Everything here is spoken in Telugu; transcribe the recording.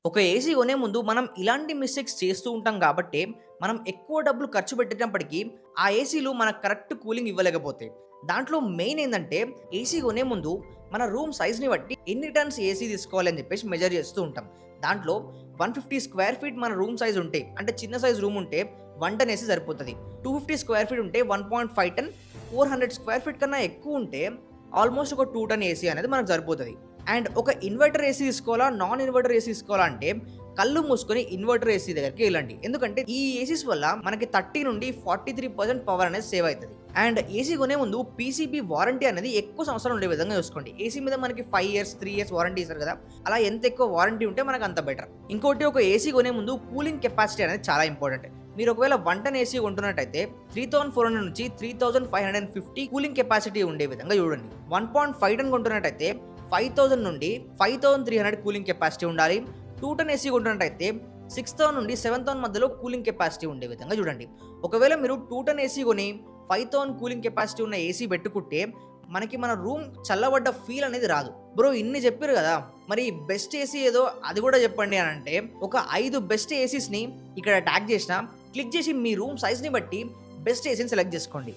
ఒక ఏసీ కొనే ముందు మనం ఇలాంటి మిస్టేక్స్ చేస్తూ ఉంటాం గాబట్టే, మనం ఎక్కువ డబ్బులు ఖర్చు పెట్టేటప్పటికి, ఆ ఏసీలు మనకు కరెక్ట్ కూలింగ్ ఇవ్వలేకపోతాయి. దాంట్లో మెయిన్ ఏందంటే, ఏసీ కొనే ముందు మన రూమ్ సైజ్‌ని బట్టి ఎన్ని టన్స్ ఏసీ తీసుకోవాలి అని చెప్పేసి మెజర్ చేస్తూ ఉంటాం. దాంట్లో 150 స్క్వేర్ ఫీట్ మన రూమ్ సైజ్ ఉంటే, అంటే చిన్న సైజ్ రూమ్ ఉంటే 1 టన్ ఏసీ సరిపోతది. 250 స్క్వేర్ ఫీట్ ఉంటే 1.5 టన్, 400 స్క్వేర్ ఫీట్ కన్నా ఎక్కువ ఉంటే ఆల్మోస్ట్ ఒక 2 టన్ ఏసీ అనేది మనకు సరిపోతది. అండ్ ఒక ఇన్వర్టర్ ఏసీ తీసుకోవాలా? నాన్ ఇన్వర్టర్ ఏసీ తీసుకోవాలా? అంటే కళ్ళు మూసుకొని ఇన్వర్టర్ ఏసీ దగ్గరికి ఎళ్ళండి. ఎందుకంటే ఈ ఏసీస్ వల్ల మనకి 30 నుండి 43% పవర్ అనేది సేవ్ అయితది. అండ్ ఏసీ కొనే ముందు పీసీబీ వారంటీ అనేది ఎక్కువ సంవత్సరాలు ఉండే విధంగా చూసుకోండి. ఏసీ మీద మనకి 5 ఇయర్స్, 3 ఇయర్స్ వారంటీ ఇస్తారు కదా! అలా ఎంత ఎక్కువ వారంటీ ఉంటే మనకు అంత బెటర్. ఇంకోటి ఒక ఏసీ కొనే ముందు కూలింగ్ కెపాసిటీ అనేది చాలా ఇంపార్టెంట్. మీరు ఒకవేళ 1 టన్ ఏసీ కొంటున్నట్టయితే 3400 నుంచి 3550 కూలింగ్ కెపాసిటీ ఉండే విధంగా చూడండి. 1.5 టన్ కొంటున్నట్టయితే 5000 నుండి 5300 కూలింగ్ కెపాసిటీ ఉండాలి. 2 టన్ ఏసీ కొంటున్నట్టయితే 6000 నుండి 7000 మధ్యలో కూలింగ్ కెపాసిటీ ఉండే విధంగా చూడండి. ఒకవేళ మీరు 2 టన్ ఏసీ కొని 5000 కూలింగ్ కెపాసిటీ ఉన్న ఏసీ పెట్టుకుంటే మనకి మన రూమ్ చల్లబడ్డ ఫీల్ అనేది రాదు. బ్రో ఇన్ని చెప్పిర్రు గదా! మరి బెస్ట్ ఏసీ ఏదో అది గూడా చెప్పండి అనంటే ఒక 5 బెస్ట్ ఏసీస్‌ని ఇక్కడ ట్యాగ్ చేసిన. క్లిక్ చేసి మీ రూమ్ సైజ్‌ని బట్టి బెస్ట్ ఏసీని సెలెక్ట్ చేసుకోండి.